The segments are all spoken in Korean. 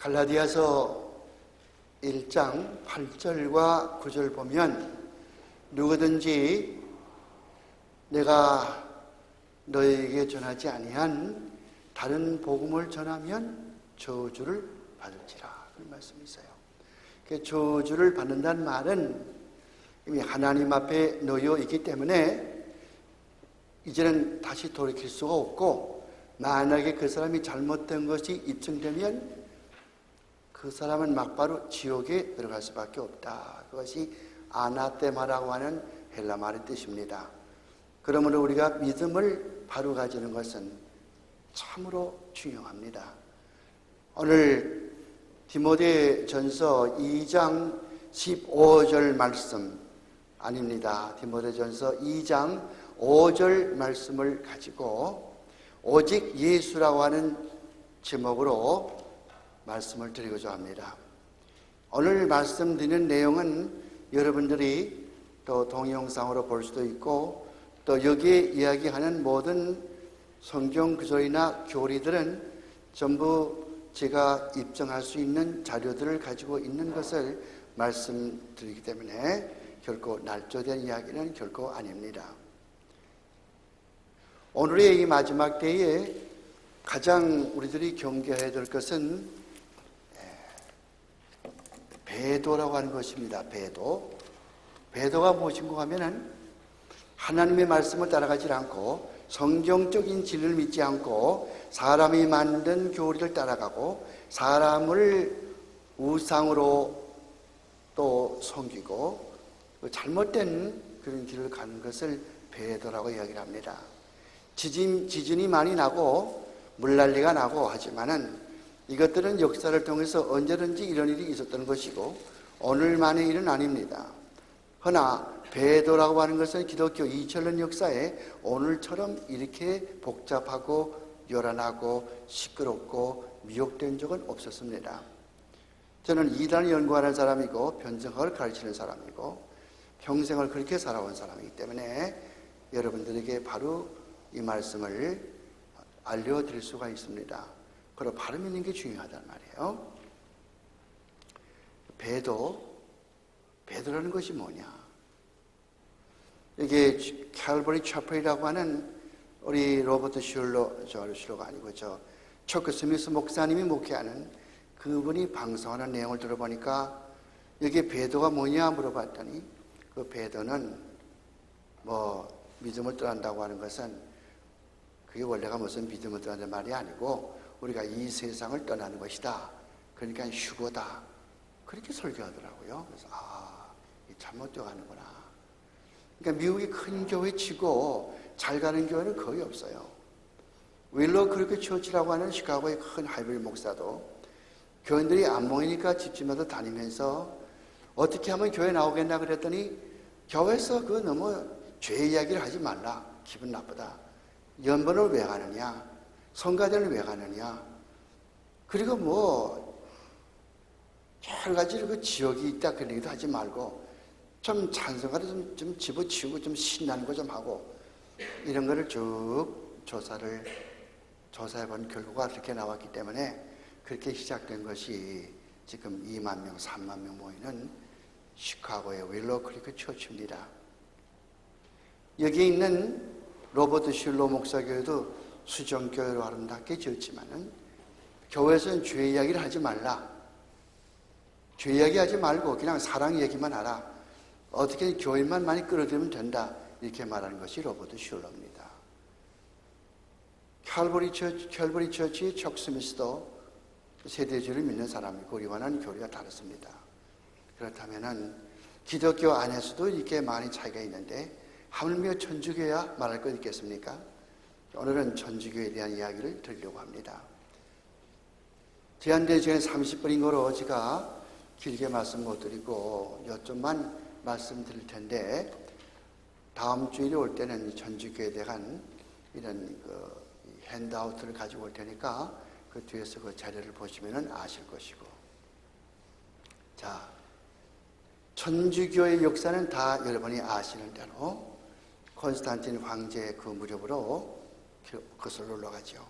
갈라디아서 1장 8절과 9절 보면 누구든지 내가 너에게 전하지 아니한 다른 복음을 전하면 저주를 받을지라, 그런 말씀이 있어요. 저주를 받는다는 말은 이미 하나님 앞에 놓여 있기 때문에 이제는 다시 돌이킬 수가 없고, 만약에 그 사람이 잘못된 것이 입증되면 그 사람은 막바로 지옥에 들어갈 수밖에 없다. 그것이 아나테마라고 하는 헬라 말의 뜻입니다. 그러므로 우리가 믿음을 바로 가지는 것은 참으로 중요합니다. 오늘 디모데전서 2장 15절 말씀 아닙니다. 디모데전서 2장 5절 말씀을 가지고 오직 예수라고 하는 제목으로 말씀을 드리고자 합니다. 오늘 말씀드리는 내용은 여러분들이 또 동영상으로 볼 수도 있고, 또 여기에 이야기하는 모든 성경 구절이나 교리들은 전부 제가 입증할 수 있는 자료들을 가지고 있는 것을 말씀드리기 때문에 결코 날조된 이야기는 결코 아닙니다. 오늘의 이 마지막 때에 가장 우리들이 경계해야 될 것은 배도라고 하는 것입니다. 배도가 무엇인가 하면은 하나님의 말씀을 따라가지 않고 성경적인 진리를 믿지 않고 사람이 만든 교리를 따라가고 사람을 우상으로 또 섬기고 잘못된 그런 길을 가는 것을 배도라고 이야기를 합니다. 지진이 많이 나고 물난리가 나고 하지만은 이것들은 역사를 통해서 언제든지 이런 일이 있었던 것이고 오늘만의 일은 아닙니다. 허나 배도라고 하는 것은 기독교 2000년 역사에 오늘처럼 이렇게 복잡하고 요란하고 시끄럽고 미혹된 적은 없었습니다. 저는 이단을 연구하는 사람이고 변증학을 가르치는 사람이고 평생을 그렇게 살아온 사람이기 때문에 여러분들에게 바로 이 말씀을 알려드릴 수가 있습니다. 그리고 바로 믿는 게 중요하단 말이에요. 배도라는 것이 뭐냐? 이게 칼버리 차플이라고 하는 우리 로버트 슐러가 아니고 초크 스미스 목사님이 목회하는 그분이 방송하는 내용을 들어보니까 여기에 배도가 뭐냐 물어봤더니 그 배도는 믿음을 떠난다고 하는 것은 그게 원래가 무슨 믿음을 떠나는 말이 아니고 우리가 이 세상을 떠나는 것이다. 그러니까 휴거다. 그렇게 설교하더라고요. 그래서 잘못되어가는구나. 그러니까 미국이 큰 교회 치고 잘 가는 교회는 거의 없어요. 윌로 크리크 처치라고 하는 시카고의 큰 하이브리 목사도 교인들이 안 모이니까 집집마다 다니면서 어떻게 하면 교회 나오겠나 그랬더니 교회에서 너무 죄 이야기를 하지 말라. 기분 나쁘다. 연번을 왜 가느냐? 성가대를 왜 가느냐? 그리고 여러 가지 그 지역이 있다 그런 얘기도 하지 말고 좀 찬성가를 좀 집어치우고 좀 신나는 거 좀 하고 이런 거를 쭉 조사해본 결과가 그렇게 나왔기 때문에 그렇게 시작된 것이 지금 2만 명, 3만 명 모이는 시카고의 윌로 크리크 처치입니다. 여기 있는 로버트 슐러 목사교회도 수정교회로 아름답게 지었지만은 교회에서는 죄 이야기를 하지 말라. 죄 이야기 하지 말고 그냥 사랑 얘기만 하라. 어떻게 교회만 많이 끌어들이면 된다. 이렇게 말하는 것이 로버트 슐러입니다. 칼버리 처치의 척 스미스도 세대주를 믿는 사람이고 우리와는 교리가 다릅니다. 그렇다면은 기독교 안에서도 이렇게 많이 차이가 있는데 하물며 천주교야 말할 것 있겠습니까? 오늘은 천주교에 대한 이야기를 드리려고 합니다. 제한된 시간 30분인 거로 제가 길게 말씀 못 드리고 몇 점만 말씀드릴 텐데 다음 주일에 올 때는 천주교에 대한 이런 핸드아웃을 가지고 올 테니까 그 뒤에서 그 자료를 보시면 아실 것이고, 자, 천주교의 역사는 다 여러분이 아시는 대로 콘스탄틴 황제 그 무렵으로 그것을 올라가죠.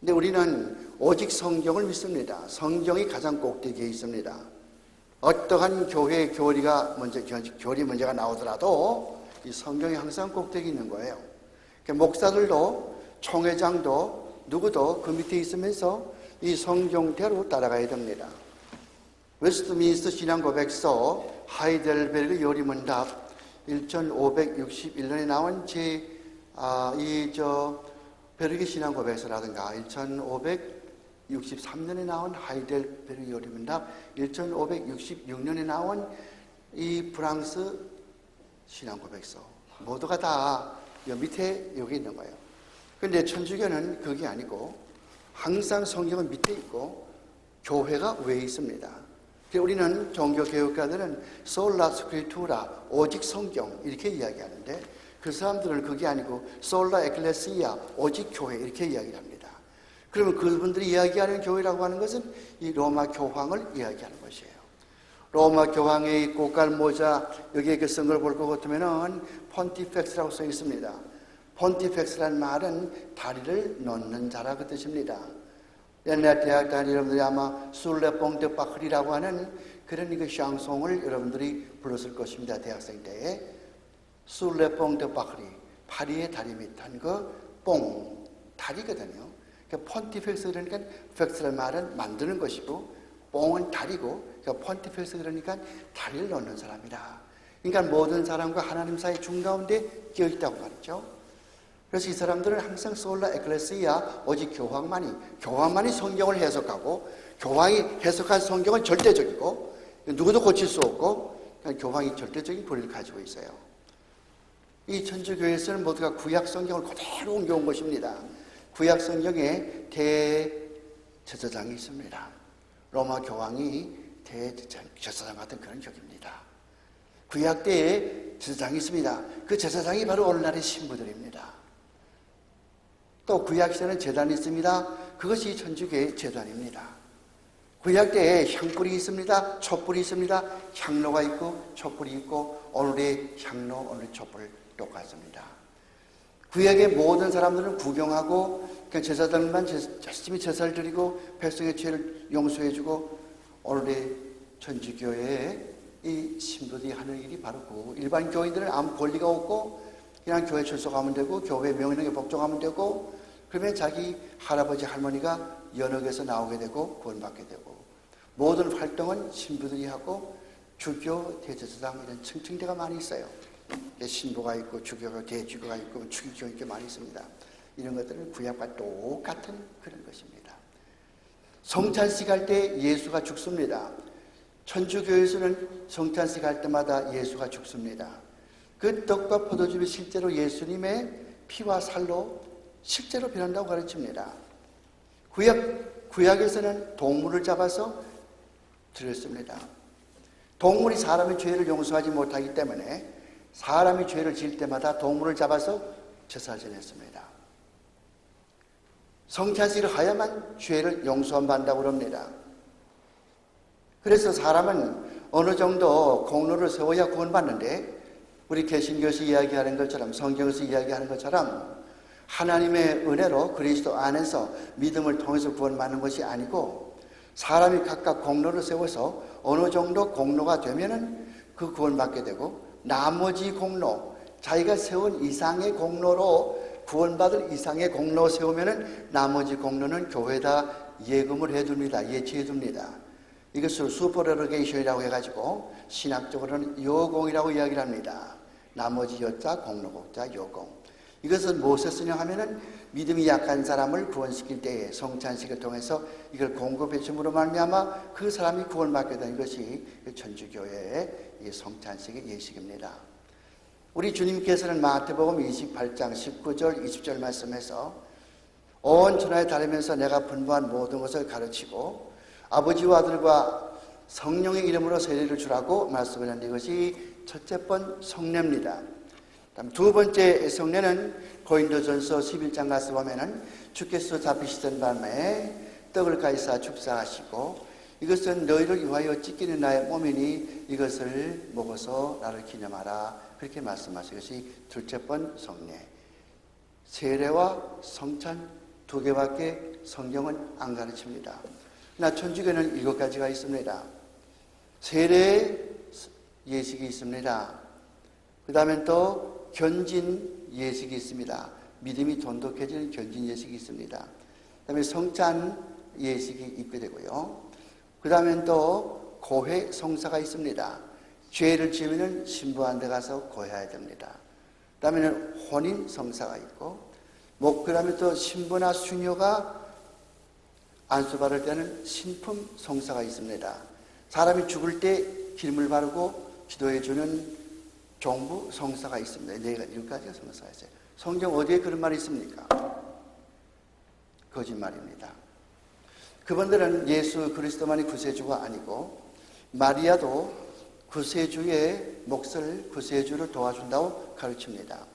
근데 우리는 오직 성경을 믿습니다. 성경이 가장 꼭대기에 있습니다. 어떠한 교회의 교리 문제가 나오더라도 이 성경이 항상 꼭대기에 있는 거예요. 목사들도 총회장도 누구도 그 밑에 있으면서 이 성경대로 따라가야 됩니다. 웨스트민스터 신앙고백서 하이델베르그 요리문답 1561년에 나온 베르그 신앙고백서라든가 1563년에 나온 하이델베르그 요리문답 1566년에 나온 이 프랑스 신앙고백서 모두가 다 밑에 여기 있는 거예요. 그런데 천주교는 그게 아니고 항상 성경은 밑에 있고 교회가 위에 있습니다. 우리는 종교개혁가들은 솔라 스크리투라 오직 성경 이렇게 이야기하는데 그 사람들은 그게 아니고 솔라 에클레시아 오직 교회 이렇게 이야기를 합니다. 그러면 그분들이 이야기하는 교회라고 하는 것은 이 로마 교황을 이야기하는 것이에요. 로마 교황의 꽃갈 모자 여기에 쓴 걸 볼 것 같으면은 폰티펙스라고 써 있습니다. 폰티펙스라는 말은 다리를 놓는 자라 그 뜻입니다. 옛날 대학 다닐 여러분들이 아마 술레뽕드 바흐리라고 하는 그런 샹송을 여러분들이 불렀을 것입니다. 대학생 때에 술레뽕드 바흐리 파리의 다리 밑한 뽕 다리거든요. 그러니까 폰티펙스 그러니까 펙스라는 말은 만드는 것이고 뽕은 다리고 그러니까 폰티펙스 그러니까 다리를 놓는 사람이다. 그러니까 모든 사람과 하나님 사이 중가운데 끼어 있다고 말이죠. 그래서 이 사람들은 항상 솔라 에클레시아 오직 교황만이 성경을 해석하고 교황이 해석한 성경은 절대적이고 누구도 고칠 수 없고 교황이 절대적인 권위를 가지고 있어요. 이 천주교에서는 모두가 구약 성경을 그대로 옮겨온 것입니다. 구약 성경에 대제사장이 있습니다. 로마 교황이 대제사장 같은 그런 격입니다. 구약 때에 제사장이 있습니다. 그 제사장이 바로 오늘날의 신부들입니다. 또 구약시대는 제단이 있습니다. 그것이 천주교의 제단입니다. 구약 때에 향불이 있습니다. 촛불이 있습니다. 향로가 있고 촛불이 있고 오늘의 향로, 오늘의 촛불 똑같습니다. 구약의 모든 사람들은 구경하고 그냥 제사장만 열심히 제사를 드리고 백성의 죄를 용서해주고 오늘의 천주교의 이 신부들이 하는 일이 바로 그 일반 교인들은 아무 권리가 없고 그냥 교회 출석하면 되고 교회 명령에 복종하면 되고 그러면 자기 할아버지 할머니가 연옥에서 나오게 되고 구원받게 되고 모든 활동은 신부들이 하고 주교, 대제사장 이런 층층대가 많이 있어요. 신부가 있고 주교가 대주교가 있고 추기교 이렇게 많이 있습니다. 이런 것들은 구약과 똑같은 그런 것입니다. 성찬식 할 때 예수가 죽습니다. 천주교에서는 성찬식 할 때마다 예수가 죽습니다. 그 떡과 포도즙이 실제로 예수님의 피와 살로 실제로 변한다고 가르칩니다. 구약에서는 동물을 잡아서 드렸습니다. 동물이 사람의 죄를 용서하지 못하기 때문에 사람이 죄를 지을 때마다 동물을 잡아서 제사를 지냈습니다. 성찬식을 하야만 죄를 용서받는다고 합니다. 그래서 사람은 어느 정도 공로를 세워야 구원받는데 우리 개신교에서 이야기하는 것처럼 성경에서 이야기하는 것처럼 하나님의 은혜로 그리스도 안에서 믿음을 통해서 구원받는 것이 아니고 사람이 각각 공로를 세워서 어느 정도 공로가 되면은 그 구원받게 되고 나머지 공로, 자기가 세운 이상의 공로로 구원받을 이상의 공로 세우면은 나머지 공로는 교회에다 예금을 해둡니다. 예치해둡니다. 이것을 슈퍼레로게이션이라고 해가지고 신학적으로는 요공이라고 이야기를 합니다. 나머지 여자, 공로곡자, 요공. 이것은 무엇에 쓰냐 하면은 믿음이 약한 사람을 구원시킬 때에 성찬식을 통해서 이걸 공급해 줌으로 말미암아 그 사람이 구원받게 되는 것이 천주교의 성찬식의 예식입니다. 우리 주님께서는 마태복음 28장 19절 20절 말씀에서 온 천하에 다니면서 내가 분부한 모든 것을 가르치고 아버지와 아들과 성령의 이름으로 세례를 주라고 말씀하는데 이것이 첫째 번 성례입니다. 두 번째 성례는 고린도전서 11장 가서 보면은 주께서 잡히시던 밤에 떡을 가지사 축사하시고 이것은 너희를 위하여 찢기는 나의 몸이니 이것을 먹어서 나를 기념하라 그렇게 말씀하시는 것이 둘째 번 성례. 세례와 성찬 두 개밖에 성경은 안 가르칩니다. 그러나 천주교는 7가지가 있습니다. 세례 예식이 있습니다. 그 다음에 또 견진 예식이 있습니다. 믿음이 돈독해지는 견진 예식이 있습니다. 그 다음에 성찬 예식이 있게 되고요. 그 다음에 또 고회 성사가 있습니다. 죄를 지으면 신부한테 가서 고해야 됩니다. 그 다음에는 혼인 성사가 있고, 그 다음에 또 신부나 수녀가 안수 받을 때는 신품 성사가 있습니다. 사람이 죽을 때 기름을 바르고 기도해 주는 종부 성사가 있습니다. 7가지가 성사가 있어요. 성경 어디에 그런 말이 있습니까? 거짓말입니다. 그분들은 예수 그리스도만이 구세주가 아니고 마리아도 구세주의 몫을 구세주를 도와준다고 가르칩니다.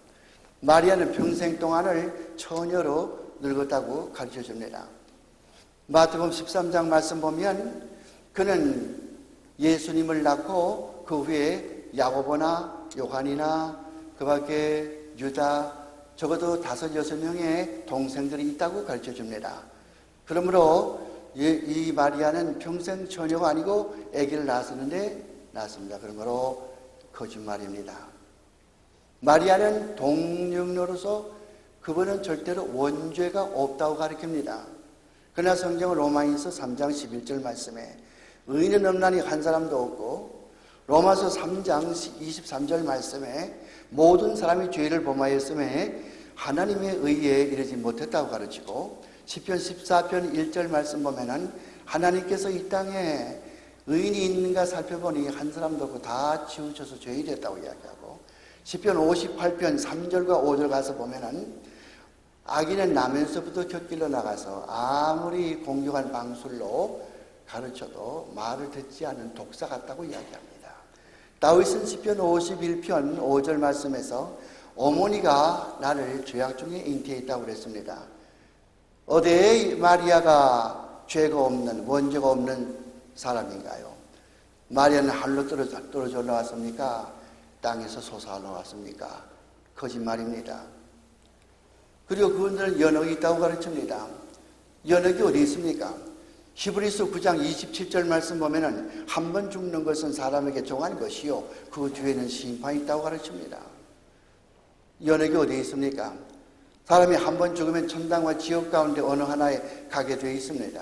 마리아는 평생 동안을 처녀로 늙었다고 가르쳐줍니다. 마태복음 13장 말씀 보면 그는 예수님을 낳고 그 후에 야고보나 요한이나 그 밖에 유다 적어도 5, 6명의 동생들이 있다고 가르쳐줍니다. 그러므로 이 마리아는 평생 처녀가 아니고 아기를 낳았습니다. 그러므로 거짓말입니다. 마리아는 동력녀로서 그분은 절대로 원죄가 없다고 가르칩니다. 그러나 성경은 로마인서 3장 11절 말씀에 의인은 없나니 한 사람도 없고, 로마서 3장 23절 말씀에 모든 사람이 죄를 범하였음에 하나님의 의에 이르지 못했다고 가르치고, 시편 14편 1절 말씀 보면은 하나님께서 이 땅에 의인이 있는가 살펴보니 한 사람도 없고 다 치우쳐서 죄인이 됐다고 이야기하고, 시편 58편 3절과 5절 가서 보면은 악인은 나면서부터 곁길로 나가서 아무리 공경한 방술로 가르쳐도 말을 듣지 않는 독사 같다고 이야기합니다. 다윗은 시편 51편 5절 말씀에서 어머니가 나를 죄악 중에 잉태했다고 그랬습니다. 어디에 마리아가 죄가 없는, 원죄가 없는 사람인가요? 마리아는 하늘로 떨어져 올라왔습니까? 땅에서 솟아 올라왔습니까? 거짓말입니다. 그리고 그분들은 연옥이 있다고 가르칩니다. 연옥이 어디 있습니까? 히브리서 9장 27절 말씀 보면은 한 번 죽는 것은 사람에게 종한 것이요 그 뒤에는 심판이 있다고 가르칩니다. 연옥이 어디 있습니까? 사람이 한 번 죽으면 천당과 지옥 가운데 어느 하나에 가게 되어 있습니다.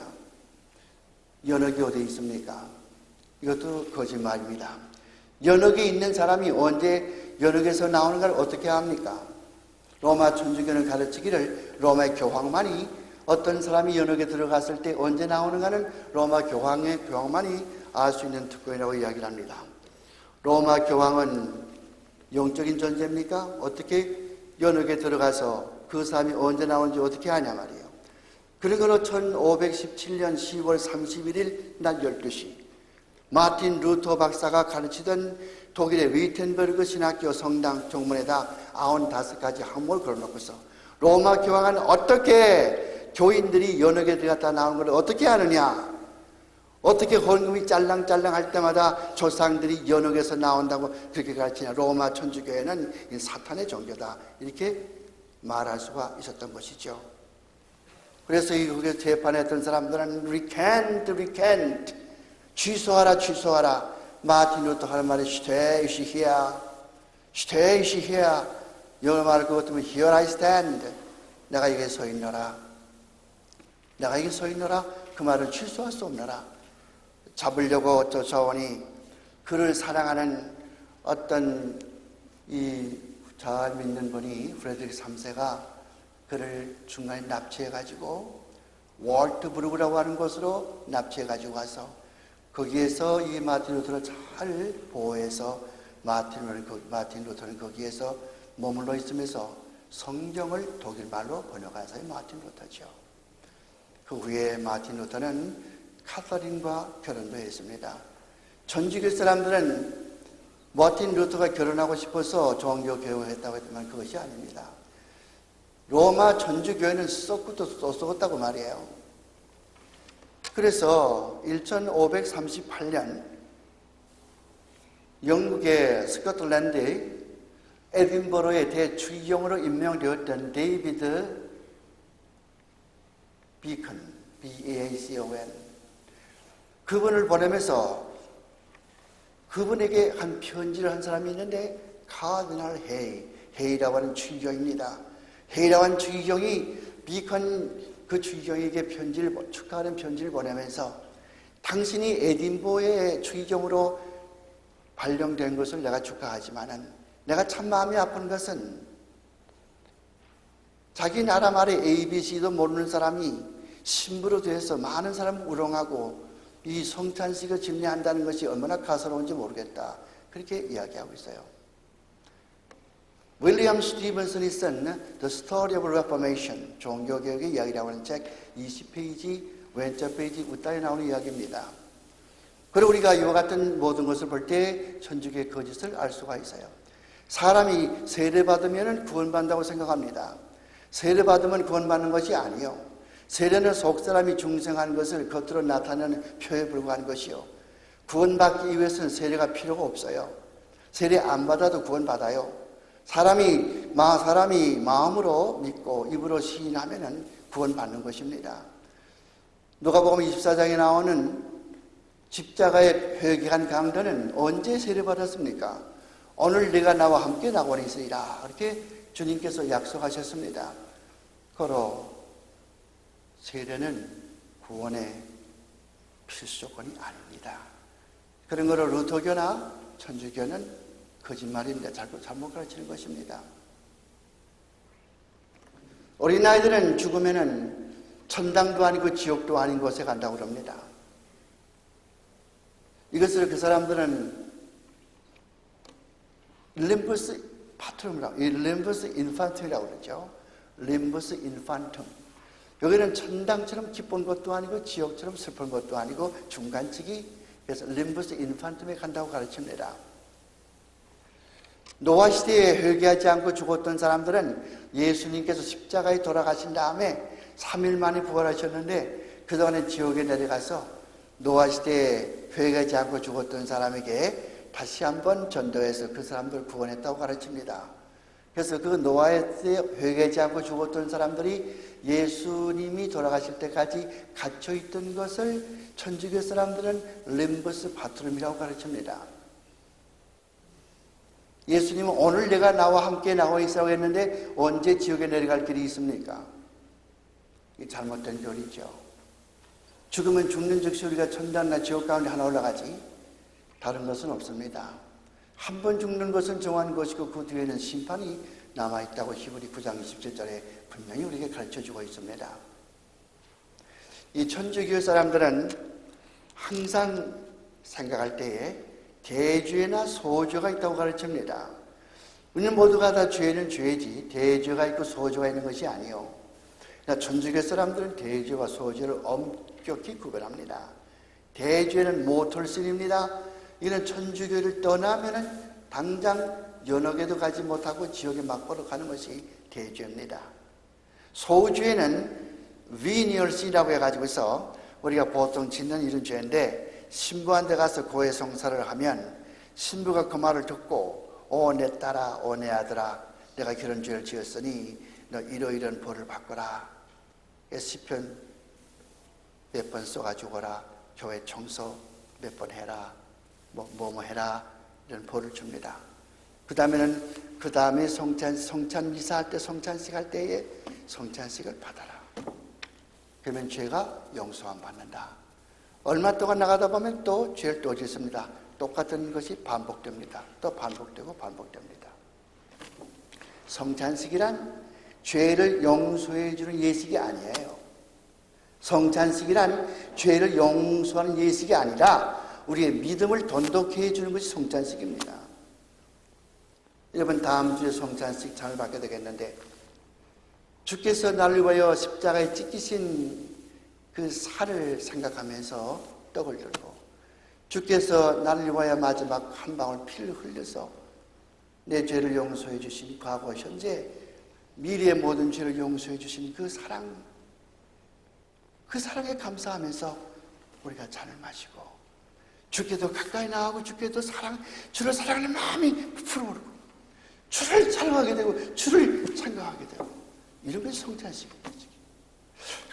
연옥이 어디 있습니까? 이것도 거짓말입니다. 연옥에 있는 사람이 언제 연옥에서 나오는 걸 어떻게 합니까? 로마 천주교는 가르치기를 로마의 교황만이 어떤 사람이 연옥에 들어갔을 때 언제 나오는가는 로마 교황만이 알 수 있는 특권이라고 이야기를 합니다. 로마 교황은 영적인 존재입니까? 어떻게 연옥에 들어가서 그 사람이 언제 나오는지 어떻게 아냐 말이에요. 그러므로 1517년 10월 31일 낮 12시 마틴 루터 박사가 가르치던 독일의 위텐버그 신학교 성당 정문에다 95가지 항목을 걸어놓고서 로마 교황은 어떻게 교인들이 연옥에 들어갔다 나오는 걸 어떻게 하느냐, 어떻게 헌금이 짤랑짤랑 할 때마다 조상들이 연옥에서 나온다고 그렇게 가르치냐, 로마 천주교회는 사탄의 종교다 이렇게 말할 수가 있었던 것이죠. 그래서 이 재판했던 사람들은 recant 취소하라. 마틴 루터 하는 말이 stay here. 영어 말을 그것 때문에 here I stand. 내가 여기에 서 있노라. 그 말을 취소할 수 없노라. 잡으려고 쫓아오니 그를 사랑하는 어떤 잘 믿는 분이 프레드릭 3세가 그를 중간에 납치해가지고 월트부르크라고 하는 곳으로 납치해가지고 와서 거기에서 이 마틴 루터를 잘 보호해서 마틴 루터는 거기에서 머물러 있으면서 성경을 독일말로 번역한 사람이 마틴 루터죠. 그 후에 마틴 루터는 카서린과 결혼도 했습니다. 천주교 사람들은 마틴 루터가 결혼하고 싶어서 종교 개혁을 했다고 했지만 그것이 아닙니다. 로마 천주교회는 썩고도 썩었다고 말이에요. 그래서 1538년 영국의 스코틀랜드 에딘버러의 대추기경으로 임명되었던 데이비드 비컨, B-E-A-C-O-N. 그분을 보내면서 그분에게 한 편지를 한 사람이 있는데 카디널 헤이라고 하는 추기경입니다. 헤이라고 하는 추기경이 비컨 그 추기경에게 축하하는 편지를 보내면서 당신이 에딘버러의 추기경으로 발령된 것을 내가 축하하지만은 내가 참 마음이 아픈 것은 자기 나라 말의 ABC도 모르는 사람이 신부로 돼서 많은 사람을 우롱하고 이 성찬식을 집례한다는 것이 얼마나 가소로운지 모르겠다. 그렇게 이야기하고 있어요. 윌리엄 스티븐슨이 쓴 The Story of Reformation, 종교개혁의 이야기라고 하는 책 20페이지 왼쪽 페이지 우따에 나오는 이야기입니다. 그리고 우리가 이와 같은 모든 것을 볼 때 천주교의 거짓을 알 수가 있어요. 사람이 세례받으면 구원받는다고 생각합니다. 세례받으면 구원받는 것이 아니요. 세례는 속사람이 중생한 것을 겉으로 나타내는 표에 불과한 것이요. 구원받기 위해서는 세례가 필요가 없어요. 세례 안 받아도 구원받아요. 사람이 마음으로 믿고 입으로 시인하면 구원받는 것입니다. 누가복음 24장에 나오는 십자가에 회개한 강도는 언제 세례받았습니까? 오늘 네가 나와 함께 낙원에 있으리라. 그렇게 주님께서 약속하셨습니다. 그러 세례는 구원의 필수 조건이 아닙니다. 그런 거를 루터교나 천주교는 거짓말입니다. 잘못 가르치는 것입니다. 어린아이들은 죽으면은 천당도 아니고 지옥도 아닌 곳에 간다고 그럽니다. 이것을 그 사람들은 림버스 파트룸이라고, 림버스 인판툼이라고 그러죠. 림버스 인판툼. 여기는 천당처럼 기쁜 것도 아니고 지옥처럼 슬픈 것도 아니고 중간치기, 그래서 림버스 인판툼에 간다고 가르칩니다. 노아 시대에 회개하지 않고 죽었던 사람들은 예수님께서 십자가에 돌아가신 다음에 3일 만에 부활하셨는데 그동안에 지옥에 내려가서 노아 시대에 회개하지 않고 죽었던 사람에게 다시 한번 전도해서 그 사람들을 구원했다고 가르칩니다. 그래서 그 노아의 때에 회개하지 않고 죽었던 사람들이 예수님이 돌아가실 때까지 갇혀있던 것을 천주교 사람들은 림버스 파트룸이라고 가르칩니다. 예수님은 오늘 내가 나와 함께 나와 있으라고 했는데 언제 지옥에 내려갈 길이 있습니까? 이게 잘못된 교리죠. 죽으면 죽는 즉시 우리가 천당이나 지옥 가운데 하나 올라가지 다른 것은 없습니다. 한 번 죽는 것은 정한 것이고 그 뒤에는 심판이 남아있다고 히브리 9장 27절에 분명히 우리에게 가르쳐주고 있습니다. 이 천주교 사람들은 항상 생각할 때에 대죄나 소죄가 있다고 가르칩니다. 우리는 모두가 다 죄는 죄지 대죄가 있고 소죄가 있는 것이 아니요. 천주교 사람들은 대죄와 소죄를 엄격히 구별합니다. 대죄는 모털신입니다. 이는 천주교를 떠나면은 당장 연옥에도 가지 못하고 지옥에 막보러 가는 것이 대죄입니다. 소죄는 위니얼신이라고 해가지고서 우리가 보통 짓는 이런 죄인데 신부한테 가서 고해성사를 하면 신부가 그 말을 듣고 오 내 딸아 오 내 아들아 내가 그런 죄를 지었으니 너 이러이러한 벌을 받거라. 시편 몇 번 써가 죽어라. 교회 청소 몇 번 해라. 뭐 해라. 이런 벌을 줍니다. 그 다음에 성찬 미사할 때 성찬식 할 때에 성찬식을 받아라. 그러면 죄가 용서함 받는다. 얼마 동안 나가다 보면 또 죄를 또 짓습니다. 똑같은 것이 반복됩니다. 또 반복되고 반복됩니다. 성찬식이란 죄를 용서해 주는 예식이 아니에요. 성찬식이란 죄를 용서하는 예식이 아니라 우리의 믿음을 돈독히 해주는 것이 성찬식입니다. 여러분 다음 주에 성찬식 장을 받게 되겠는데 주께서 나를 위하여 십자가에 찢기신 그 살을 생각하면서 떡을 들고 주께서 나를 위하여 마지막 한 방울 피를 흘려서 내 죄를 용서해 주신 과거 현재 미래의 모든 죄를 용서해 주신 그 사랑, 그 사랑에 감사하면서 우리가 잔을 마시고 주께도 가까이 나가고 주께도 주를 사랑하는 마음이 부풀어오르고 주를 사랑하게 되고 주를 생각하게 되고 이런 것이 성찬식입니다.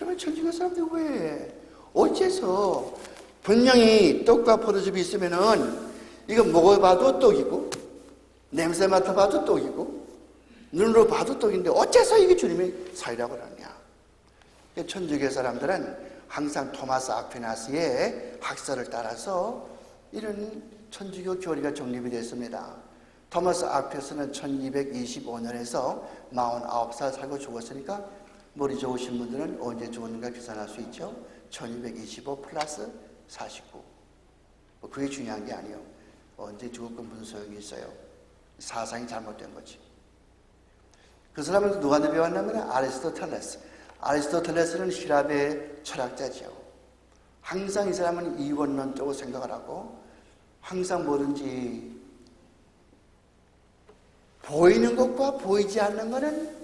그러면 천주교 사람들이 왜? 어째서 분명히 떡과 포도즙이 있으면은 이거 먹어봐도 떡이고 냄새 맡아봐도 떡이고 눈으로 봐도 떡인데 어째서 이게 주님의 사이라고 그러냐? 천주교 사람들은 항상 토마스 아퀴나스의 학설을 따라서 이런 천주교 교리가 정립이 됐습니다. 토마스 아퀴나스는 1225년에서 49살 살고 죽었으니까 머리 좋으신 분들은 언제 죽었는가 계산할 수 있죠. 1225 플러스 49. 그게 중요한 게 아니에요. 언제 죽을 건 무슨 소용이 있어요. 사상이 잘못된 거지. 그 사람은 누구한테 배웠냐면 아리스토텔레스. 아리스토텔레스는希腊의 철학자죠. 항상 이 사람은 이원론적으로 생각을 하고 항상 뭐든지 보이는 것과 보이지 않는 것은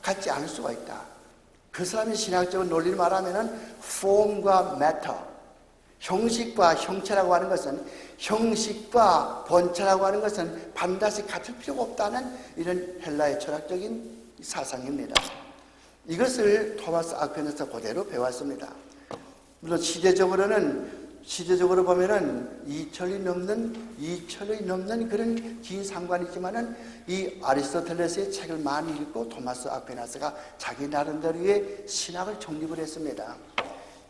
같지 않을 수가 있다. 그 사람의 신학적인 논리를 말하면은 form과 matter, 형식과 형체라고 하는 것은 형식과 본체라고 하는 것은 반드시 같을 필요가 없다는 이런 헬라의 철학적인 사상입니다. 이것을 토마스 아퀴나스가 그대로 배웠습니다. 물론 시대적으로 보면은 2천이 넘는 그런 긴 상관이지만은 이 아리스토텔레스의 책을 많이 읽고 토마스 아퀴나스가 자기 나름대로의 신학을 정립을 했습니다.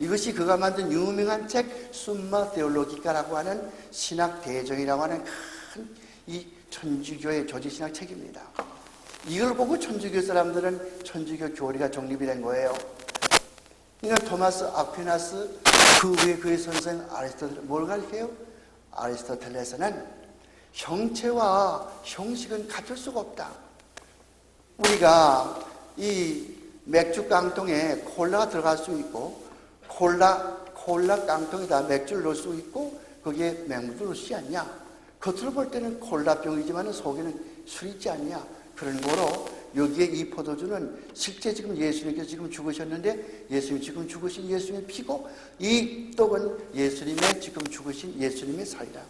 이것이 그가 만든 유명한 책 숨마 테올로기카라고 하는 신학 대정이라고 하는 큰 이 천주교의 조직신학 책입니다. 이걸 보고 천주교 사람들은 천주교 교리가 정립이 된 거예요. 그러니까 토마스 아퀴나스 그 위에 그의 선생 아리스토텔레스 뭘 가르쳐요? 아리스토텔레스는 형체와 형식은 같을 수가 없다. 우리가 이 맥주 깡통에 콜라가 들어갈 수 있고 콜라 깡통에다 맥주를 넣을 수 있고 거기에 맹물도 넣을 수 있지 않냐? 겉으로 볼 때는 콜라병이지만 속에는 술이 있지 않냐? 그런 거로 여기에 이 포도주는 실제 지금 예수님께서 지금 죽으셨는데 예수님 지금 죽으신 예수님의 피고 이 떡은 예수님의 지금 죽으신 예수님의 살이다.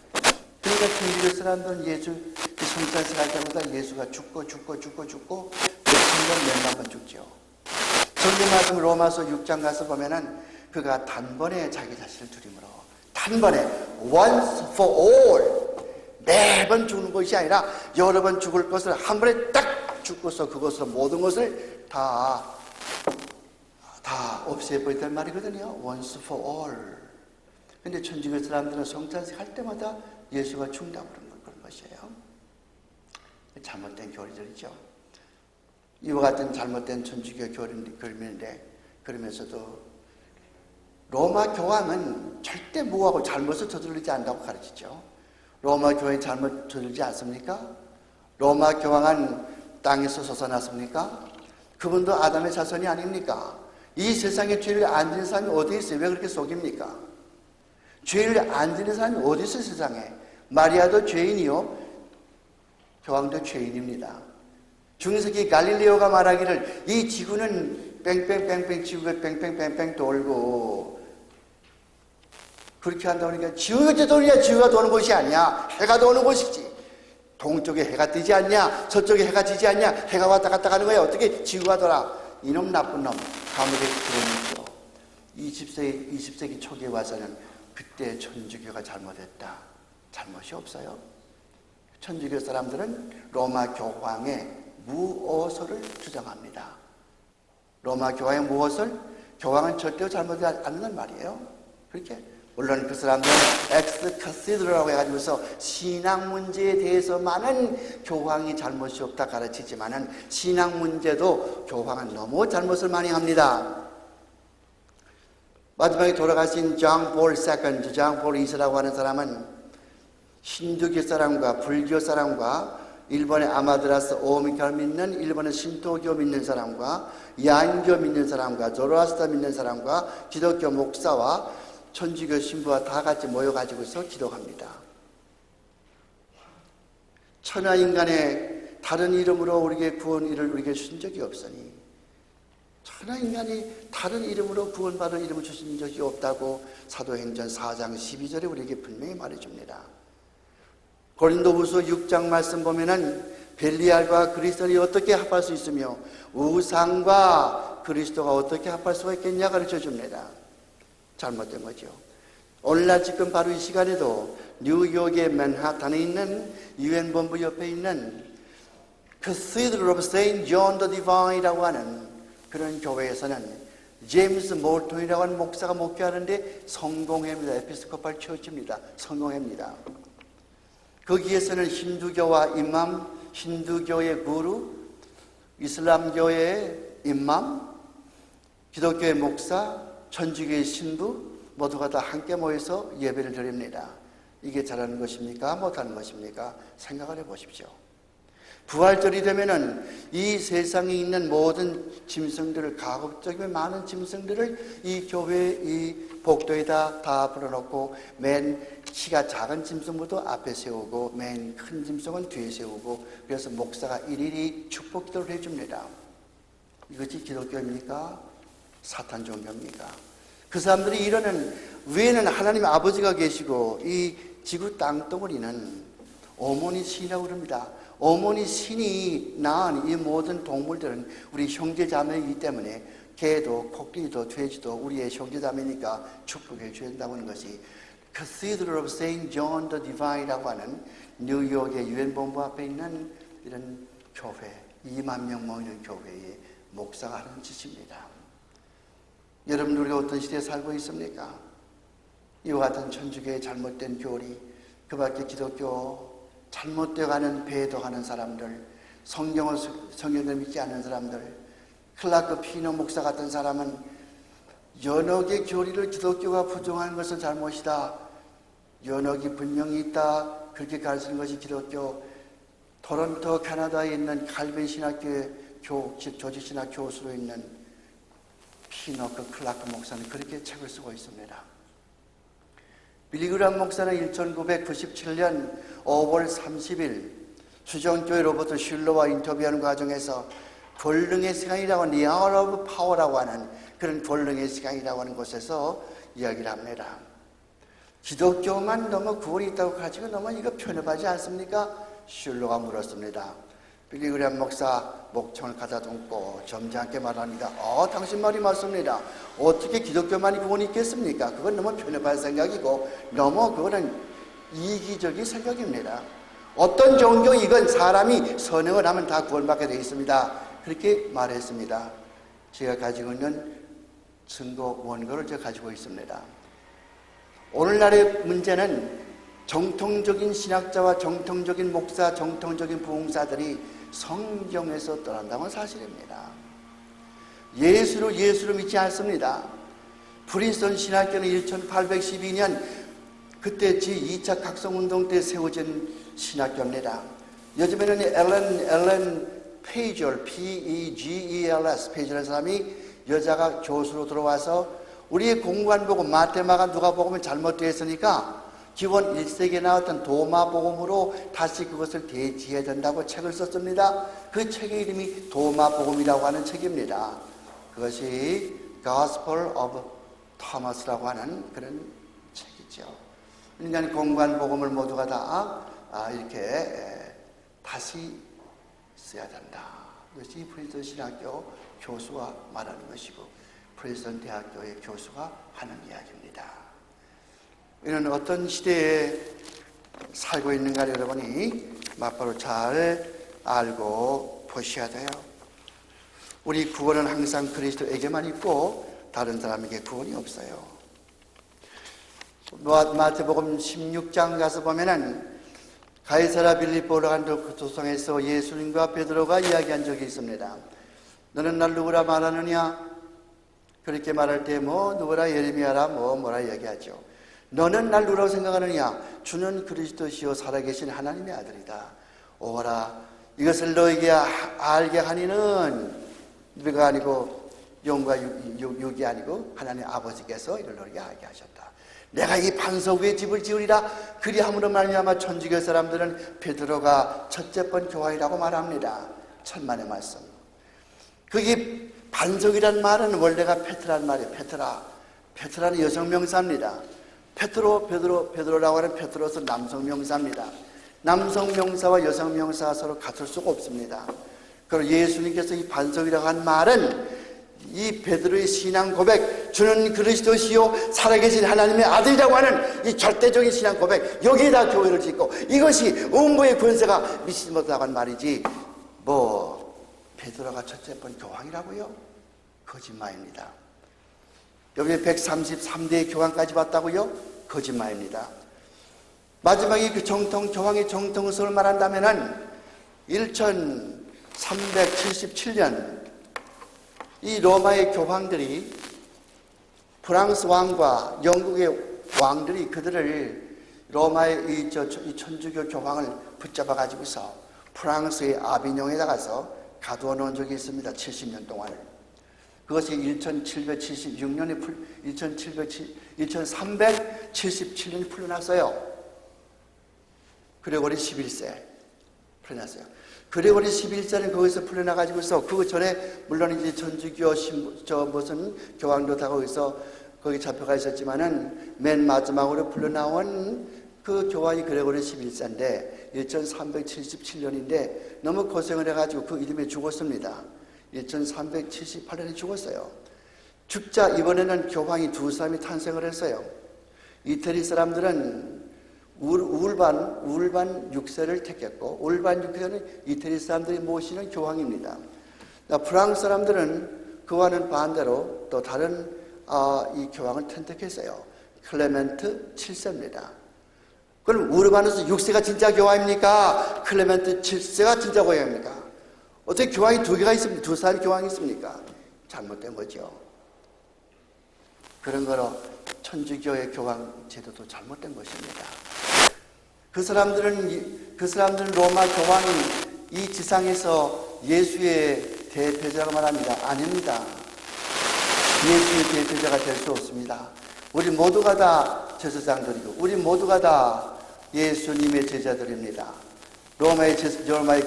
그러니까 천주교 사람들은 예수 성찬식 할 때마다 예수가 죽고 몇천 번 몇만 번 죽죠. 성경 말씀 로마서 6장 가서 보면은 그가 단번에 자기 자신을 두림으로 단번에 once for all 매번 죽는 것이 아니라 여러 번 죽을 것을 한 번에 딱 죽고서 그것으로 모든 것을 다 없애버린단 말이거든요. once for all. 근데 천주교 사람들은 성찬식 할 때마다 예수가 죽는다고 그런 것이에요. 잘못된 교리들이죠. 이와 같은 잘못된 천주교 교리인데 그러면서도 로마 교황은 절대 무하고 잘못을 저지르지 않는다고 가르치죠. 로마 교황이 잘못 저지르지 않습니까? 로마 교황은 땅에서 솟아났습니까? 그분도 아담의 자손이 아닙니까? 이 세상에 죄를 안 지는 사람이 어디 있어요? 왜 그렇게 속입니까? 죄를 안 지는 사람이 어디 있어요, 세상에? 마리아도 죄인이요, 교황도 죄인입니다. 중세기 갈릴레오가 말하기를 이 지구는 뺑뺑뺑뺑 지구가 뺑뺑뺑뺑 돌고 그렇게 한다고 하니까 지구가 어째 도느냐? 지구가 도는 곳이 아니야. 해가 도는 곳이지. 동쪽에 해가 뜨지 않냐? 저쪽에 해가 지지 않냐? 해가 왔다 갔다 가는 거야. 어떻게 지구가 돌아? 이놈 나쁜 놈. 감옥에 들어있죠. 20세기 초기에 와서는 그때 천주교가 잘못했다. 잘못이 없어요. 천주교 사람들은 로마 교황의 무오설을 주장합니다. 로마 교황의 무오설? 교황은 절대로 잘못하지 않는 말이에요. 그렇게 물론 그 사람들은 엑스 카시드라고 해가지고서 신앙 문제에 대해서만은 교황이 잘못이 없다 가르치지만은 신앙 문제도 교황은 너무 잘못을 많이 합니다. 마지막에 돌아가신 장 폴 2라고 하는 사람은 힌두교 사람과 불교 사람과 일본의 아마드라스 오미카를 믿는 일본의 신토교 믿는 사람과 야인교 믿는 사람과 조로아스터 믿는 사람과 기독교 목사와 천주교 신부와 다 같이 모여가지고서 기도합니다. 천하인간의 다른 이름으로 우리에게 구원 이를 우리에게 주신 적이 없으니 천하인간이 다른 이름으로 구원받을 이름을 주신 적이 없다고 사도행전 4장 12절에 우리에게 분명히 말해줍니다. 고린도후서 6장 말씀 보면은 벨리알과 그리스도를 어떻게 합할 수 있으며 우상과 그리스도가 어떻게 합할 수가 있겠냐 가르쳐 줍니다. 잘못된 거죠. 오늘날 지금 바로 이 시간에도 뉴욕의 맨하탄에 있는 유엔 본부 옆에 있는 Cathedral of Saint John the Divine이라고 하는 그런 교회에서는 제임스 몰턴이라고 하는 목사가 목회하는데 성공회입니다. 에피스코팔 처치입니다. 성공회입니다. 거기에서는 힌두교와 임맘, 힌두교의 구루, 이슬람교의 임맘, 기독교의 목사, 천주교의 신부 모두가 다 함께 모여서 예배를 드립니다. 이게 잘하는 것입니까? 못하는 것입니까? 생각을 해보십시오. 부활절이 되면은 이 세상에 있는 모든 짐승들을, 가급적이면 많은 짐승들을 이 교회 이 복도에다 다 불어놓고 맨 키가 작은 짐승부터 앞에 세우고 맨 큰 짐승은 뒤에 세우고, 그래서 목사가 일일이 축복 기도를 해줍니다. 이것이 기독교입니까? 사탄 종교입니까? 그 사람들이 이러는 위에는 하나님 아버지가 계시고 이 지구 땅덩어리는 어머니 신이라고 그럽니다. 어머니 신이 낳은 이 모든 동물들은 우리 형제자매이기 때문에 개도 코끼리도 돼지도 우리의 형제자매니까 축복해 줘야 된다고 하는 것이 Cathedral of Saint John the Divine이라고 하는 뉴욕의 유엔 본부 앞에 있는 이런 교회, 2만 명 모이는 교회의 목사가 하는 짓입니다. 여러분, 우리가 어떤 시대에 살고 있습니까? 이와 같은 천주교의 잘못된 교리, 그 밖에 기독교 잘못되어가는 배도하는 사람들, 성경을 믿지 않는 사람들, 클라크 피너 목사 같은 사람은 연옥의 교리를 기독교가 부정하는 것은 잘못이다. 연옥이 분명히 있다. 그렇게 가르치는 것이 기독교. 토론토 캐나다에 있는 칼빈 신학교의 조직신학 교수로 있는 피너 클라크 목사는 그렇게 책을 쓰고 있습니다. 빌리그람 목사는 1997년 5월 30일 수정교회 로버트 슐러와 인터뷰하는 과정에서 권능의 시간이라고 하는 The Hour of Power라고 하는 그런 권능의 시간이라고 하는 곳에서 이야기를 합니다. 기독교만 너무 구원이 있다고 가지고 너무 이거 편협하지 않습니까? 슐러가 물었습니다. 빌리그람 목사 목청을 가다듬고 점잖게 말합니다. 당신 말이 맞습니다. 어떻게 기독교만이 구원이 있겠습니까? 그건 너무 편협한 생각이고 너무 그거는 이기적인 생각입니다. 어떤 종교이건 사람이 선행을 하면 다 구원받게 되어 있습니다. 그렇게 말했습니다. 제가 가지고 있는 증거 원고를 제가 가지고 있습니다. 오늘날의 문제는 정통적인 신학자와 정통적인 목사, 정통적인 부흥사들이 성경에서 떠난다는 사실입니다. 예수를 믿지 않습니다. 프린스턴 신학교는 1812년 그때 제2차 각성운동 때 세워진 신학교입니다. 요즘에는 엘렌 페이절, P-E-G-E-L-S, 페이절라는 사람이 여자가 교수로 들어와서 우리의 공관복음, 마태마가 누가복음이 잘못되어 있으니까 기원 1세기에 나왔던 도마복음으로 다시 그것을 대지해야 된다고 책을 썼습니다. 그 책의 이름이 도마복음이라고 하는 책입니다. 그것이 Gospel of Thomas라고 하는 그런 책이죠. 인간 공관복음을 모두가 다 이렇게 다시 써야 된다. 이것이 프린스턴 신학교 교수가 말하는 것이고 프린스턴 대학교의 교수가 하는 이야기입니다. 이는 어떤 시대에 살고 있는가 여러분이 맞바로 잘 알고 보셔야 돼요. 우리 구원은 항상 그리스도에게만 있고 다른 사람에게 구원이 없어요. 마태복음 16장 가서 보면은 가이사라 빌립보로 간 도성에서 예수님과 베드로가 이야기한 적이 있습니다. 너는 날 누구라 말하느냐? 그렇게 말할 때 누구라 예레미야라 뭐라 이야기하죠. 너는 날 누구라고 생각하느냐? 주는 그리스도시요 살아계신 하나님의 아들이다. 오라 이것을 너에게 알게 하니는 너가 아니고 영과 육이 아니고 하나님 아버지께서 이를 너에게 알게 하셨다. 내가 이 반석 위에 집을 지으리라. 그리함으로 말미암아 천주교 사람들은 베드로가 첫째 번 교황이라고 말합니다. 천만의 말씀. 그게 반석이란 말은 원래가 페트라는 말이에요. 페트라는 여성 명사입니다. 베드로라고 하는 베드로는 남성 명사입니다. 남성 명사와 여성 명사가 서로 같을 수가 없습니다. 그리고 예수님께서 이 반석이라고 한 말은 이 베드로의 신앙 고백, 주는 그리스도시요 살아계신 하나님의 아들이라고 하는 이 절대적인 신앙 고백, 여기에다 교회를 짓고 이것이 음부의 권세가 미치지 못하고 한 말이지, 베드로가 첫째 번 교황이라고요? 거짓말입니다. 여기 133대의 교황까지 봤다고요? 거짓말입니다. 마지막에 그 교황의 정통성을 말한다면은 1377년 이 로마의 교황들이, 프랑스 왕과 영국의 왕들이 그들을 로마의 이 천주교 교황을 붙잡아 가지고서 프랑스의 아비뇽에 나가서 가두어 놓은 적이 있습니다. 70년 동안. 그것이 1377년이 풀려났어요. 그레고리 11세 풀려났어요. 그레고리 11세는 거기서 풀려나가지고서 그 전에 물론 이제 천주교 무슨 교황도 다 거기서 거기 잡혀가 있었지만은 맨 마지막으로 풀려나온 그 교황이 그레고리 11세인데 1377년인데 너무 고생을 해가지고 그 이름에 죽었습니다. 1378년에 죽었어요. 죽자 이번에는 교황이 두 사람이 탄생을 했어요. 이태리 사람들은 울반 6세를 택했고, 울반 6세는 이태리 사람들이 모시는 교황입니다. 프랑스 사람들은 그와는 반대로 또 다른 이 교황을 선택했어요. 클레멘트 7세입니다. 그럼 우르반에서 6세가 진짜 교황입니까? 클레멘트 7세가 진짜 교황입니까? 어떻게 교황이 두 개가 있습니까? 두 사람이 교황이 있습니까? 잘못된 거죠. 그런 거로 천주교의 교황 제도도 잘못된 것입니다. 그 사람들은 로마 교황이 이 지상에서 예수의 대표자라고 말합니다. 아닙니다. 예수의 대표자가 될 수 없습니다. 우리 모두가 다 제사장들이고 우리 모두가 다 예수님의 제자들입니다. 로마의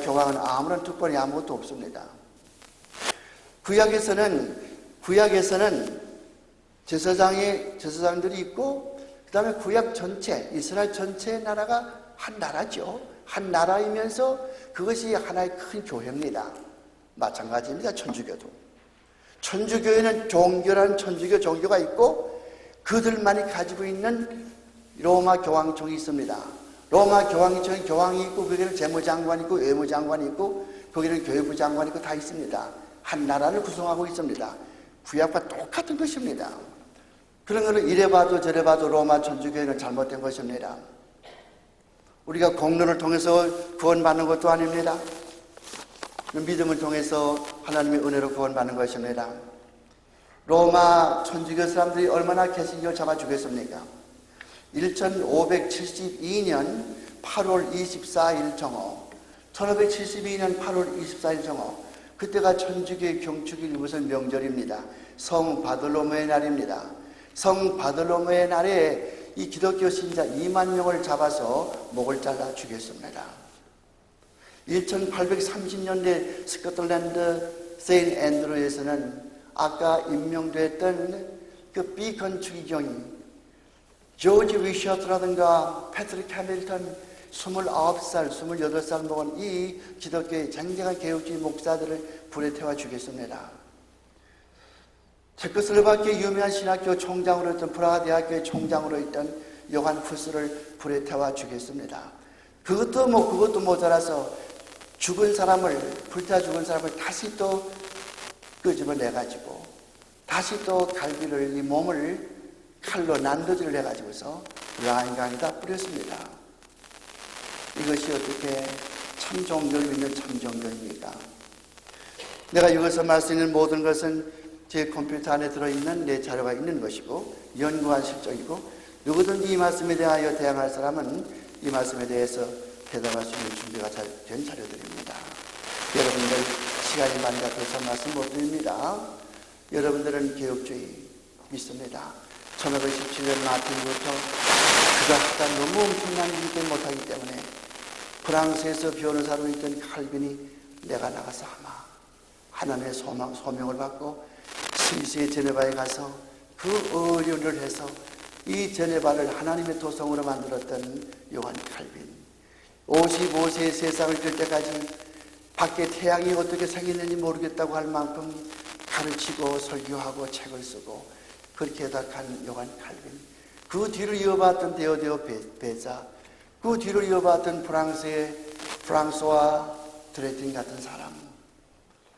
교황은 아무런 특권이 아무것도 없습니다. 구약에서는 제사장들이 있고, 그 다음에 구약 전체, 이스라엘 전체의 나라가 한 나라죠. 한 나라이면서 그것이 하나의 큰 교회입니다. 마찬가지입니다. 천주교도. 천주교에는 종교라는 천주교 종교가 있고, 그들만이 가지고 있는 로마 교황청이 있습니다. 로마 교황청에 교황이 있고, 거기는 재무장관이 있고, 외무장관이 있고, 거기는 교육부 장관이 있고 다 있습니다. 한 나라를 구성하고 있습니다. 구약과 똑같은 것입니다. 그런 거는 이래 봐도 저래 봐도 로마 천주교회는 잘못된 것입니다. 우리가 공로를 통해서 구원받는 것도 아닙니다. 믿음을 통해서 하나님의 은혜로 구원받는 것입니다. 로마 천주교 사람들이 얼마나 개신교를 잡아주겠습니까? 1572년 8월 24일 정오, 1572년 8월 24일 정오, 그때가 천주교의 경축일 무슨 명절입니다. 성 바돌로메의 날입니다. 성 바돌로메의 날에 이 기독교 신자 2만 명을 잡아서 목을 잘라 죽였습니다. 1830년대 스코틀랜드 세인트 앤드루에서는 아까 임명됐던 그 비컨 추기경이 조지 위셔트라든가 패트릭 해밀턴 29살, 28살 먹은 이 기독교의 쟁쟁한 개혁주의 목사들을 불에 태워 죽였습니다. 체코슬로바키아 유명한 신학교 총장으로 있던 프라하 대학교의 총장으로 있던 요한 후스를 불에 태워 죽였습니다. 그것도 모자라서 불태워 죽은 사람을 다시 또 끄집어내가지고 다시 또 갈비를, 이 몸을 칼로 난도질을 해가지고서 라인강에다 뿌렸습니다. 이것이 어떻게 참 종교를 믿는 참 종교입니까? 내가 이것을 말씀드리는 모든 것은 제 컴퓨터 안에 들어있는 내 자료가 있는 것이고 연구한 실적이고, 누구든지 이 말씀에 대하여 대항할 사람은 이 말씀에 대해서 대답할 수 있는 준비가 잘 된 자료들입니다. 여러분들 시간이 많이 잡혀서 말씀 못 드립니다. 여러분들은 개혁주의 믿습니다. 1517년 마틴 루터, 그가 하다 너무 엄청난 일을 못하기 때문에 프랑스에서 변호사로 있던 칼빈이 내가 나가서 아마 하나님의 소명을 받고 스위스의 제네바에 가서 그 의료를 해서 이 제네바를 하나님의 도성으로 만들었던 요한 칼빈, 55세의 세상을 뜰 때까지 밖에 태양이 어떻게 생겼는지 모르겠다고 할 만큼 가르치고 설교하고 책을 쓰고 그렇게 해닥한 요한 칼빈, 그 뒤를 이어봤던 데오데오 베자, 그 뒤를 이어봤던 프랑스의 프랑스와 드레틴 같은 사람,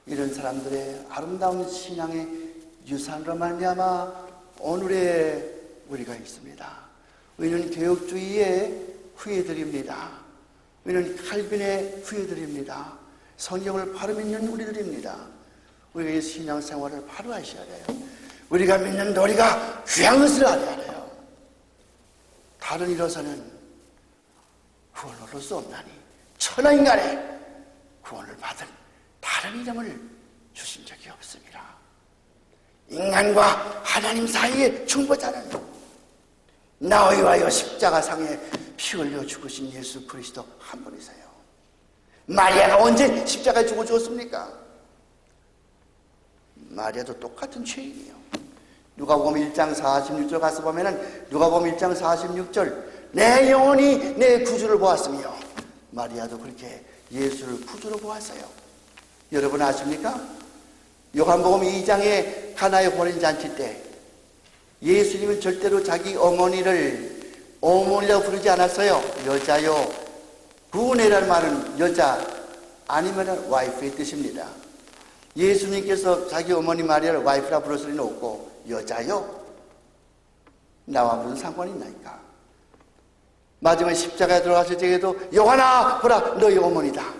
이런 사람들의 아름다운 신앙의 유산으로 말미암아 오늘의 우리가 있습니다. 우리는 개혁주의의 후예들입니다. 우리는 칼빈의 후예들입니다. 성경을 바로 믿는 우리들입니다. 우리가 신앙생활을 바로 하셔야 돼요. 우리가 믿는 도리가 귀한 것을 알아야 돼요. 다른 이로서는 구원을 얻을 수 없나니 천하인간의 구원을 받은 다른 이름을 주신 적이 없습니다. 인간과 하나님 사이의 중보자는 나와 위하여 십자가상에 피 흘려 죽으신 예수 그리스도 한 분이세요. 마리아가 언제 십자가에 죽어 죽었습니까? 마리아도 똑같은 죄인이에요. 누가복음 1장 46절 가서 보면은 누가복음 1장 46절 내 영혼이 내 구주를 보았으며, 마리아도 그렇게 예수를 구주로 보았어요. 여러분 아십니까? 요한복음 2장의 가나의 혼인잔치 때 예수님은 절대로 자기 어머니를 어머니라고 부르지 않았어요. 여자요. 구원이라는 말은 여자 아니면 와이프의 뜻입니다. 예수님께서 자기 어머니 마리아를 와이프라 부를 수는 없고 여자요? 나와 무슨 상관이 있나이까? 마지막에 십자가에 들어가실 적에도 요한아 보라 너희 어머니다.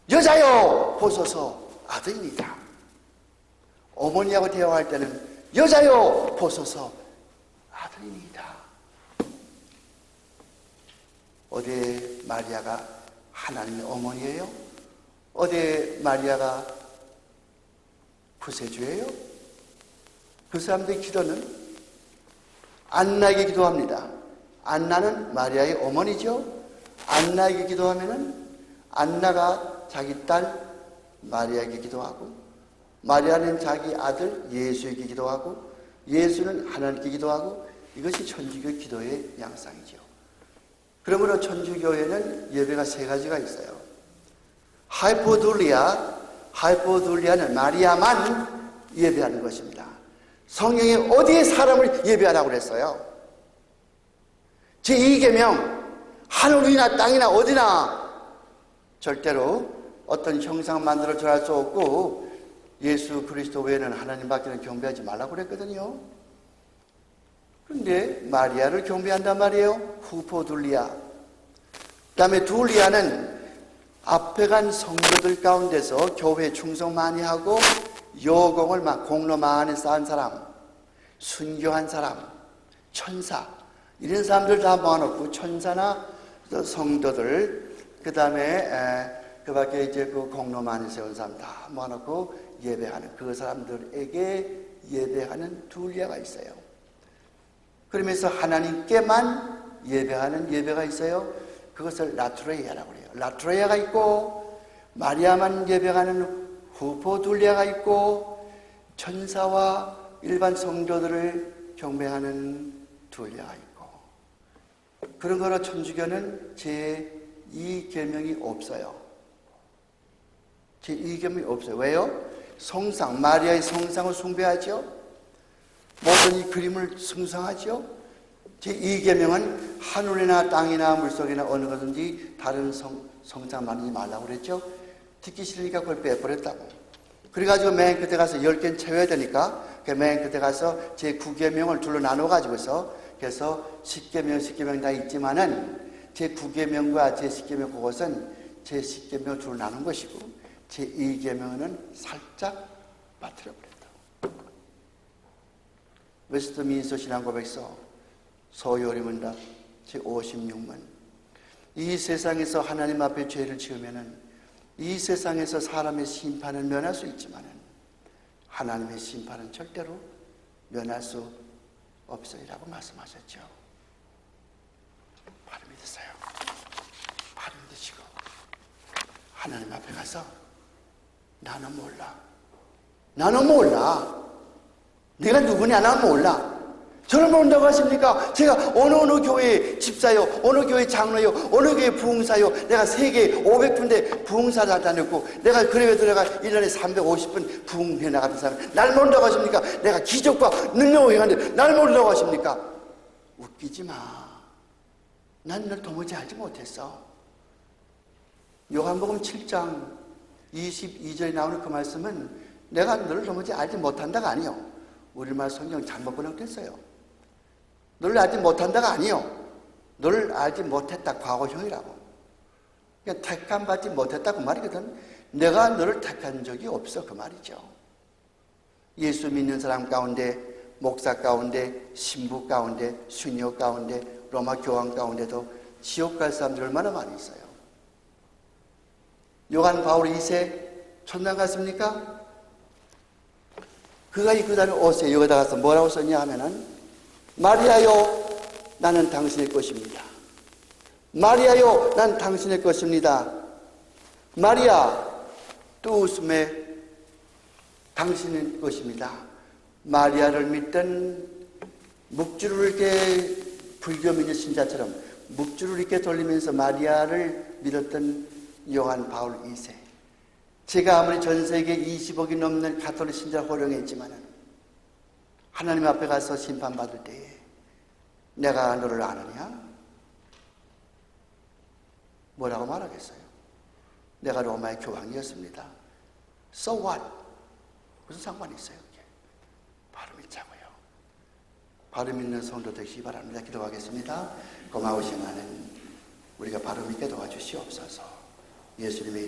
여자요 보소서 아들입니다. 어머니하고 대화할 때는 여자요 보소서 아들입니다. 어디 마리아가 하나님의 어머니예요? 어디 마리아가 구세주예요? 그 사람들의 기도는 안나에게 기도합니다. 안나는 마리아의 어머니죠. 안나에게 기도하면은 안나가 자기 딸 마리아에게 기도하고, 마리아는 자기 아들 예수에게 기도하고, 예수는 하나님께 기도하고, 이것이 천주교 기도의 양상이죠. 그러므로 천주교에는 예배가 세 가지가 있어요. 하이포둘리아는 마리아만 예배하는 것입니다. 성경에 어디에 사람을 예배하라고 그랬어요? 제2계명 하늘이나 땅이나 어디나 절대로 어떤 형상 만들어 절할 수 없고 예수 그리스도 외에는 하나님밖에는 경배하지 말라고 그랬거든요. 그런데 마리아를 경배한단 말이에요. 후포둘리아. 그 다음에 둘리아는 앞에 간 성도들 가운데서 교회 충성 많이 하고 여공을 공로 많이 쌓은 사람, 순교한 사람, 천사, 이런 사람들 다 모아놓고 천사나 성도들, 그 다음에 그 밖에 이제 그 공로 많이 세운 사람 다 모아놓고 예배하는 그 사람들에게 예배하는 둘리아가 있어요. 그러면서 하나님께만 예배하는 예배가 있어요. 그것을 라트레이아라고 그래요. 라트레이아가 있고, 마리아만 예배하는 후포둘리아가 있고, 천사와 일반 성도들을 경배하는 둘리아가 있고, 그런 거로 천주교는 제2계명이 없어요. 제2계명이 없어요. 왜요? 성상, 마리아의 성상을 숭배하죠. 모든 이 그림을 숭상하죠. 제2계명은 하늘이나 땅이나 물속이나 어느 것든지 다른 성상 만들지 말라고 그랬죠. 듣기 싫으니까 그걸 빼버렸다고. 그래가지고 맨 끝에 가서 10개는 채워야 되니까 맨 끝에 가서 제9계명을 둘로 나눠가지고서 그래서 10계명 다 있지만은 제9계명과 제10계명 그것은 제10계명을 둘로 나눈 것이고 제2계명은 살짝 빠뜨려버렸다. 웨스트민스터 신앙고백서 소요리문답 제56문. 이 세상에서 하나님 앞에 죄를 지으면은 이 세상에서 사람의 심판은 면할 수 있지만은 하나님의 심판은 절대로 면할 수 없으리라고 말씀하셨죠. 바로 믿으세요. 바로 믿으시고 하나님 앞에 가서 나는 몰라. 나는 몰라. 내가 누구냐 나는 몰라. 저를 모른다고 하십니까? 제가 어느 교회 집사요, 어느 교회 장로요, 어느 교회 부흥사요, 내가 세계 500군데 부흥사를 다녔고, 내가 그래도 내가 1년에 350분 부흥회 나갔던 사람, 날 모른다고 하십니까? 내가 기적과 능력을 행하는데 날 모른다고 하십니까? 웃기지 마. 난 널 도무지 알지 못했어. 요한복음 7장 22절에 나오는 그 말씀은 내가 너를 도무지 알지 못한다가 아니요. 우리말 성경 잘못 번역됐어요. 너를 알지 못한다가 아니요. 너를 알지 못했다 과거형이라고. 그냥 택함 받지 못했다 그 말이거든. 내가 너를 택한 적이 없어 그 말이죠. 예수 믿는 사람 가운데, 목사 가운데, 신부 가운데, 수녀 가운데, 로마 교황 가운데도 지옥 갈 사람들이 얼마나 많이 있어요. 요한 바울 2세 천당 갔습니까? 그가 이 그다음에 옷에 여기다 가서 뭐라고 썼냐 하면은 마리아요 나는 당신의 것입니다. 마리아요 난 당신의 것입니다. 마리아 또 웃음에 당신의 것입니다. 마리아를 믿던 묵주를 이렇게 불교 믿는 신자처럼 묵주를 이렇게 돌리면서 마리아를 믿었던 요한 바울 2세. 제가 아무리 전 세계 20억이 넘는 가톨릭 신자를 호령했지만은 하나님 앞에 가서 심판받을 때에 내가 너를 아느냐? 뭐라고 말하겠어요? 내가 로마의 교황이었습니다. So what? 무슨 상관이 있어요? 바로 믿자고요. 바로 믿는 성도 되시기 바랍니다. 기도하겠습니다. 고마우신 하나님, 우리가 바로 믿게 도와주시옵소서. 예수님의